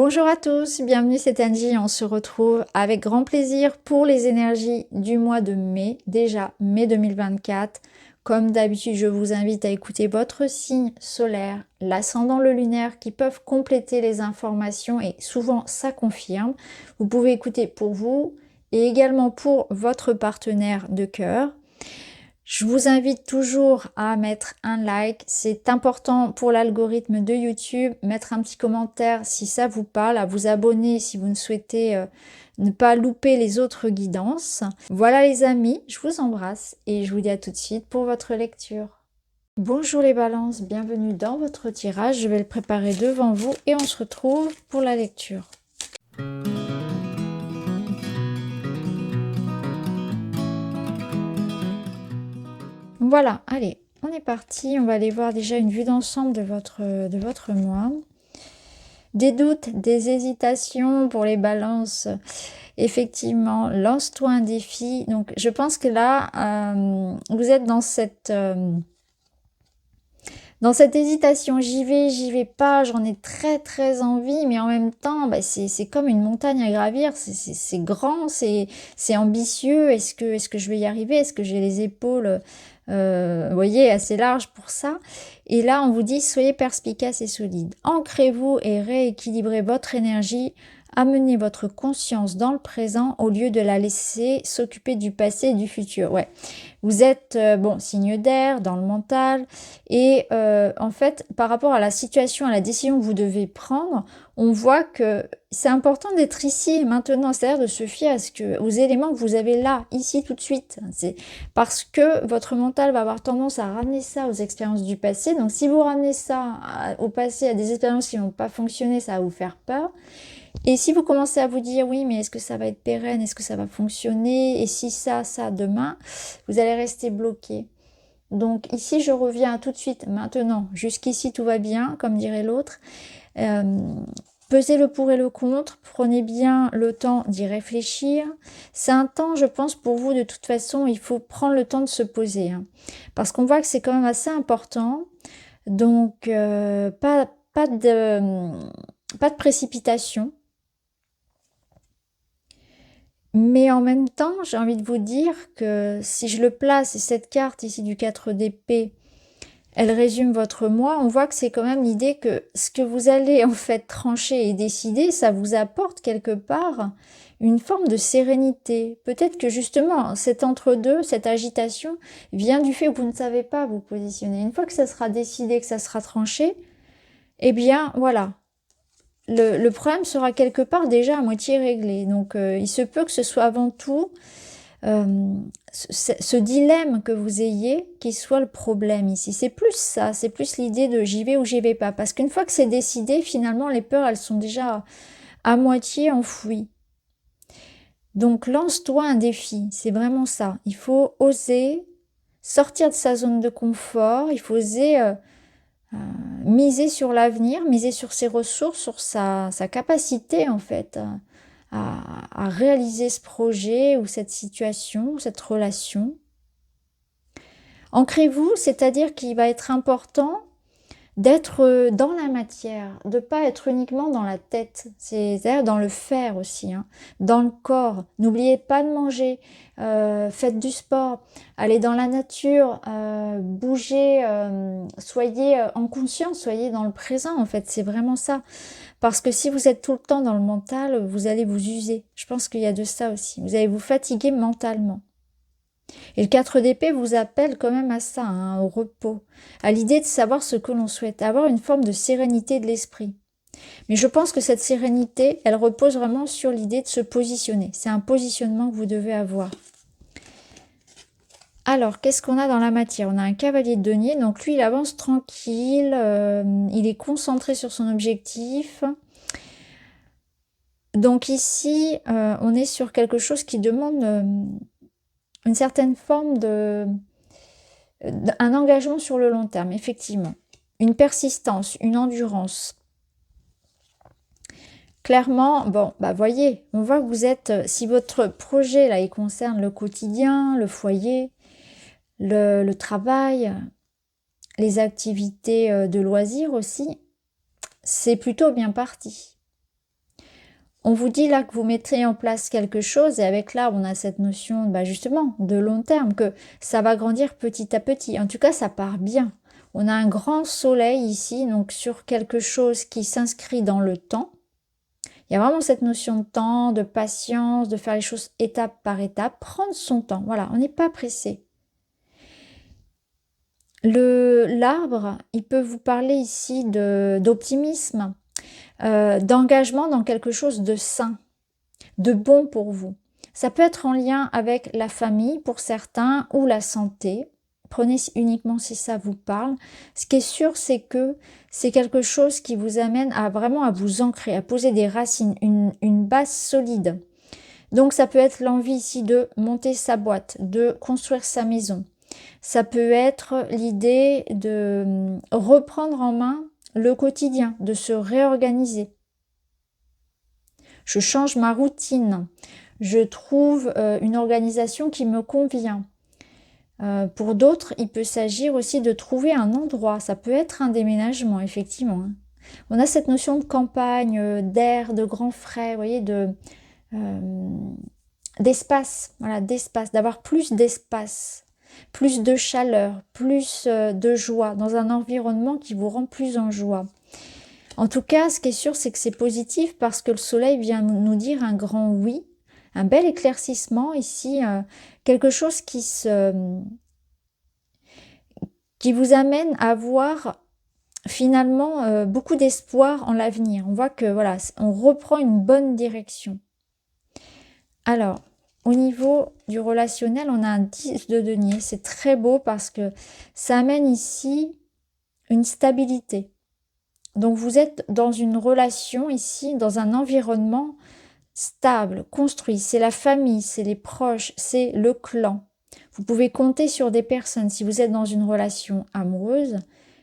Bonjour à tous, bienvenue, c'est Angie. On se retrouve avec grand plaisir pour les énergies du mois de mai, déjà mai 2024. Comme d'habitude, je vous invite à écouter votre signe solaire, l'ascendant, le lunaire, qui peuvent compléter les informations et souvent ça confirme. Vous pouvez écouter pour vous et également pour votre partenaire de cœur. Je vous invite toujours à mettre un like, c'est important pour l'algorithme de YouTube, mettre un petit commentaire si ça vous parle, à vous abonner si vous ne souhaitez ne pas louper les autres guidances. Voilà les amis, je vous embrasse et je vous dis à tout de suite pour votre lecture. Bonjour les balances, bienvenue dans votre tirage, je vais le préparer devant vous et on se retrouve pour la lecture. Voilà, allez, on est parti. On va aller voir déjà une vue d'ensemble de votre mois. Des doutes, des hésitations pour les balances. Effectivement, lance-toi un défi. Donc, je pense que là, vous êtes dans cette hésitation. J'y vais pas. J'en ai très envie, mais en même temps, bah, c'est comme une montagne à gravir. C'est grand, c'est ambitieux. Est-ce que je vais y arriver? Est-ce que j'ai les épaules vous voyez, assez large pour ça. Et là, on vous dit, soyez perspicace et solide. Ancrez-vous et rééquilibrez votre énergie. Amenez votre conscience dans le présent au lieu de la laisser s'occuper du passé et du futur. Ouais, vous êtes, bon, signe d'air, dans le mental. Et en fait, par rapport à la situation, à la décision que vous devez prendre, on voit que c'est important d'être ici et maintenant, c'est-à-dire de se fier aux éléments que vous avez là, ici, tout de suite. C'est parce que votre mental va avoir tendance à ramener ça aux expériences du passé. Donc, si vous ramenez ça au passé, à des expériences qui n'ont pas fonctionné, ça va vous faire peur. Et si vous commencez à vous dire, oui, mais est-ce que ça va être pérenne? Est-ce que ça va fonctionner? Et si ça, demain, vous allez rester bloqué. Donc, ici, je reviens tout de suite, maintenant. Jusqu'ici, tout va bien, comme dirait l'autre. Pesez le pour et le contre, prenez bien le temps d'y réfléchir. C'est un temps, je pense, pour vous, de toute façon, il faut prendre le temps de se poser. Hein, parce qu'on voit que c'est quand même assez important. Donc, pas de précipitation. Mais en même temps, j'ai envie de vous dire que si je le place, et cette carte ici du 4 d'épée, elle résume votre mois, on voit que c'est quand même l'idée que ce que vous allez en fait trancher et décider, ça vous apporte quelque part une forme de sérénité. Peut-être que justement, cet entre-deux, cette agitation, vient du fait que vous ne savez pas vous positionner. Une fois que ça sera décidé, que ça sera tranché, eh bien voilà, le problème sera quelque part déjà à moitié réglé. Donc il se peut que ce soit avant tout ce dilemme que vous ayez qui soit le problème ici. C'est plus ça, c'est plus l'idée de j'y vais ou j'y vais pas. Parce qu'une fois que c'est décidé, finalement, les peurs, elles sont déjà à moitié enfouies. Donc lance-toi un défi, c'est vraiment ça. Il faut oser sortir de sa zone de confort, il faut oser miser sur l'avenir, miser sur ses ressources, sur sa capacité en fait à réaliser ce projet ou cette situation, ou cette relation. Ancrez-vous, c'est-à-dire qu'il va être important d'être dans la matière, de ne pas être uniquement dans la tête, c'est-à-dire dans le faire aussi, hein, dans le corps. N'oubliez pas de manger, faites du sport, allez dans la nature, bougez, soyez en conscience, soyez dans le présent en fait, c'est vraiment ça. Parce que si vous êtes tout le temps dans le mental, vous allez vous user. Je pense qu'il y a de ça aussi. Vous allez vous fatiguer mentalement. Et le 4 d'épée vous appelle quand même à ça, hein, au repos, à l'idée de savoir ce que l'on souhaite, avoir une forme de sérénité de l'esprit. Mais je pense que cette sérénité, elle repose vraiment sur l'idée de se positionner. C'est un positionnement que vous devez avoir. Alors, qu'est-ce qu'on a dans la matière? On a un cavalier de denier, donc lui, il avance tranquille, il est concentré sur son objectif. Donc ici, on est sur quelque chose qui demande une certaine forme un engagement sur le long terme, effectivement. Une persistance, une endurance. Clairement, bon, bah voyez, on voit que vous êtes, si votre projet, là, il concerne le quotidien, le foyer, le travail, les activités de loisirs aussi, c'est plutôt bien parti. On vous dit là que vous mettrez en place quelque chose et avec là, on a cette notion bah justement de long terme, que ça va grandir petit à petit. En tout cas, ça part bien. On a un grand soleil ici, donc sur quelque chose qui s'inscrit dans le temps. Il y a vraiment cette notion de temps, de patience, de faire les choses étape par étape, prendre son temps. Voilà, on n'est pas pressé. L'arbre, il peut vous parler ici d'optimisme, d'engagement dans quelque chose de sain, de bon pour vous. Ça peut être en lien avec la famille pour certains ou la santé. Prenez uniquement si ça vous parle. Ce qui est sûr, c'est que c'est quelque chose qui vous amène à vraiment à vous ancrer, à poser des racines, une base solide. Donc ça peut être l'envie ici de monter sa boîte, de construire sa maison. Ça peut être l'idée de reprendre en main le quotidien, de se réorganiser. Je change ma routine. Je trouve une organisation qui me convient. Pour d'autres, il peut s'agir aussi de trouver un endroit. Ça peut être un déménagement, effectivement. On a cette notion de campagne, d'air, de grand frais, vous voyez, d'espace, voilà, d'espace, d'avoir plus d'espace, plus de chaleur, plus de joie, dans un environnement qui vous rend plus en joie. En tout cas, ce qui est sûr, c'est que c'est positif parce que le soleil vient nous dire un grand oui, un bel éclaircissement ici, quelque chose qui vous amène à avoir finalement beaucoup d'espoir en l'avenir. On voit que voilà, on reprend une bonne direction. Alors, au niveau du relationnel, on a un 10 de denier. C'est très beau parce que ça amène ici une stabilité. Donc, vous êtes dans une relation ici, dans un environnement stable, construit. C'est la famille, c'est les proches, c'est le clan. Vous pouvez compter sur des personnes. Si vous êtes dans une relation amoureuse,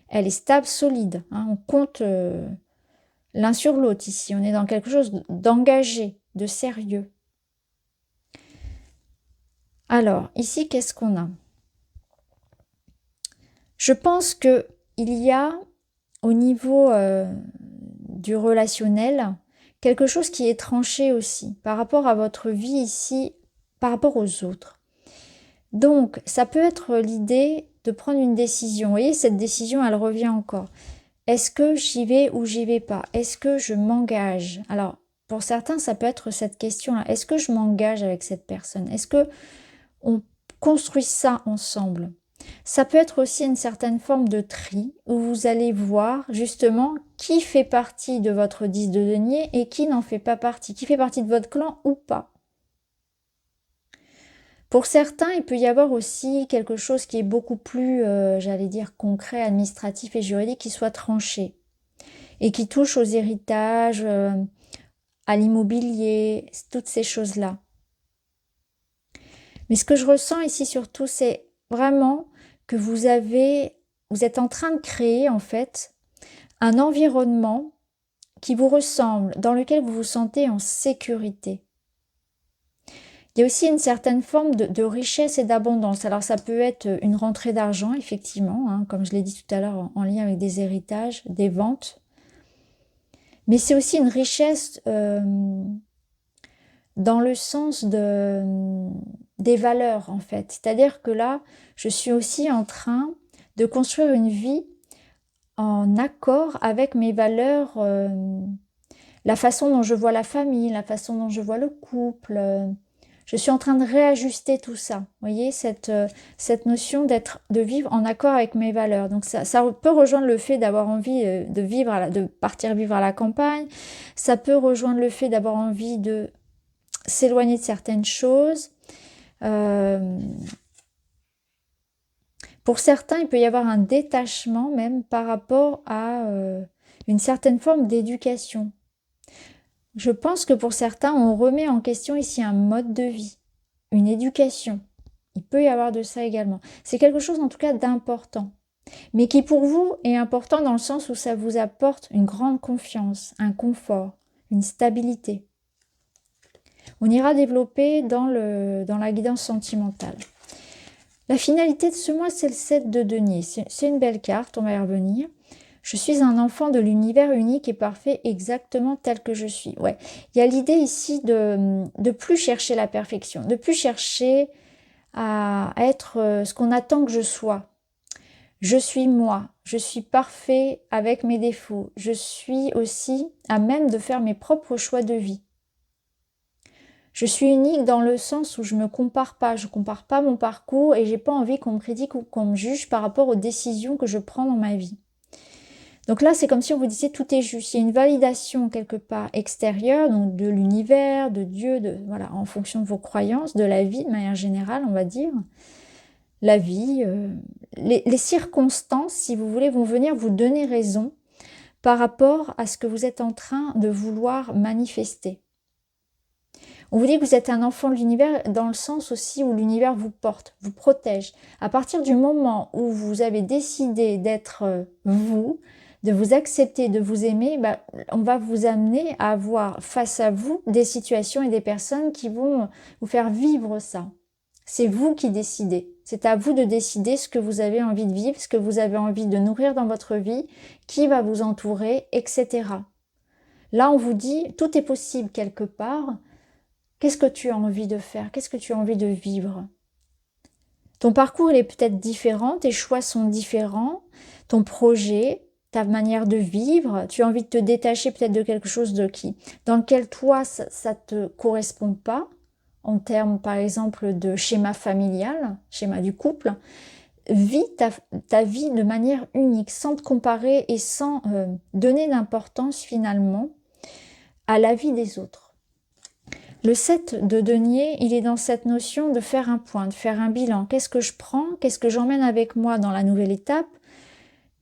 elle est stable, solide. Hein. On compte l'un sur l'autre ici. On est dans quelque chose d'engagé, de sérieux. Alors, ici, qu'est-ce qu'on a? Je pense que il y a, au niveau du relationnel, quelque chose qui est tranché aussi, par rapport à votre vie ici, par rapport aux autres. Donc, ça peut être l'idée de prendre une décision. Vous voyez, cette décision, elle revient encore. Est-ce que j'y vais ou j'y vais pas? Est-ce que je m'engage? Alors, pour certains, ça peut être cette question-là. Est-ce que je m'engage avec cette personne? Est-ce que on construit ça ensemble? Ça peut être aussi une certaine forme de tri où vous allez voir justement qui fait partie de votre 10 de denier et qui n'en fait pas partie, qui fait partie de votre clan ou pas. Pour certains, il peut y avoir aussi quelque chose qui est beaucoup plus, j'allais dire, concret, administratif et juridique, qui soit tranché et qui touche aux héritages, à l'immobilier, toutes ces choses-là. Mais ce que je ressens ici surtout, c'est vraiment que vous êtes en train de créer en fait un environnement qui vous ressemble, dans lequel vous vous sentez en sécurité. Il y a aussi une certaine forme de richesse et d'abondance. Alors ça peut être une rentrée d'argent, effectivement, hein, comme je l'ai dit tout à l'heure, en lien avec des héritages, des ventes. Mais c'est aussi une richesse dans le sens des valeurs, en fait. C'est-à-dire que là, je suis aussi en train de construire une vie en accord avec mes valeurs, la façon dont je vois la famille, la façon dont je vois le couple. Je suis en train de réajuster tout ça. Vous voyez, cette notion de vivre en accord avec mes valeurs. Donc ça peut rejoindre le fait d'avoir envie de partir vivre à la campagne. Ça peut rejoindre le fait d'avoir envie de s'éloigner de certaines choses. Pour certains, il peut y avoir un détachement même par rapport à une certaine forme d'éducation. Je pense que pour certains, on remet en question ici un mode de vie, une éducation. Il peut y avoir de ça également. C'est quelque chose en tout cas d'important, mais qui pour vous est important dans le sens où ça vous apporte une grande confiance, un confort, une stabilité. On ira développer dans la guidance sentimentale. La finalité de ce mois, c'est le 7 de denier. C'est une belle carte, on va y revenir. Je suis un enfant de l'univers unique et parfait exactement tel que je suis. Ouais, il y a l'idée ici de plus chercher la perfection, de plus chercher à être ce qu'on attend que je sois. Je suis moi, je suis parfait avec mes défauts. Je suis aussi à même de faire mes propres choix de vie. Je suis unique dans le sens où je me compare pas, je compare pas mon parcours et j'ai pas envie qu'on me critique ou qu'on me juge par rapport aux décisions que je prends dans ma vie. Donc là, c'est comme si on vous disait tout est juste. Il y a une validation quelque part extérieure, donc de l'univers, de Dieu, voilà, en fonction de vos croyances, de la vie de manière générale, on va dire. La vie, les circonstances, si vous voulez, vont venir vous donner raison par rapport à ce que vous êtes en train de vouloir manifester. On vous dit que vous êtes un enfant de l'univers dans le sens aussi où l'univers vous porte, vous protège. À partir du moment où vous avez décidé d'être vous, de vous accepter, de vous aimer, on va vous amener à avoir face à vous des situations et des personnes qui vont vous faire vivre ça. C'est vous qui décidez. C'est à vous de décider ce que vous avez envie de vivre, ce que vous avez envie de nourrir dans votre vie, qui va vous entourer, etc. Là, on vous dit, tout est possible quelque part. Qu'est-ce que tu as envie de faire? Qu'est-ce que tu as envie de vivre? Ton parcours, il est peut-être différent, tes choix sont différents, ton projet, ta manière de vivre, tu as envie de te détacher peut-être de quelque chose dans lequel toi, ça te correspond pas, en termes par exemple de schéma familial, schéma du couple. Vis ta vie de manière unique, sans te comparer et sans donner d'importance finalement à la vie des autres. Le 7 de denier, il est dans cette notion de faire un point, de faire un bilan. Qu'est-ce que je prends? Qu'est-ce que j'emmène avec moi dans la nouvelle étape?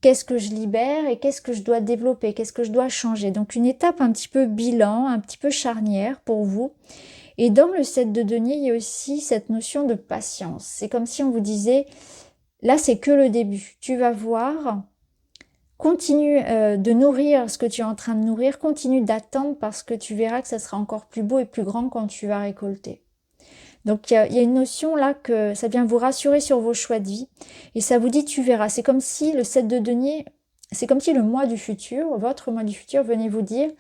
Qu'est-ce que je libère et qu'est-ce que je dois développer? Qu'est-ce que je dois changer? Donc une étape un petit peu bilan, un petit peu charnière pour vous. Et dans le 7 de denier, il y a aussi cette notion de patience. C'est comme si on vous disait, là c'est que le début. Tu vas voir, continue de nourrir ce que tu es en train de nourrir, continue d'attendre parce que tu verras que ça sera encore plus beau et plus grand quand tu vas récolter. Donc il y a une notion là que ça vient vous rassurer sur vos choix de vie et ça vous dit tu verras. C'est comme si le 7 de denier, c'est comme si le mois du futur, votre mois du futur venait vous dire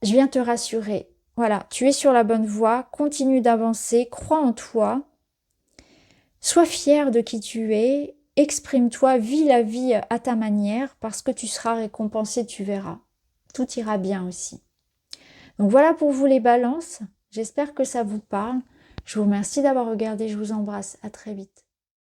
je viens te rassurer. Voilà, tu es sur la bonne voie, continue d'avancer, crois en toi, sois fier de qui tu es, exprime-toi, vis la vie à ta manière parce que tu seras récompensé, tu verras. Tout ira bien aussi. Donc voilà pour vous les balances. J'espère que ça vous parle. Je vous remercie d'avoir regardé. Je vous embrasse. À très vite.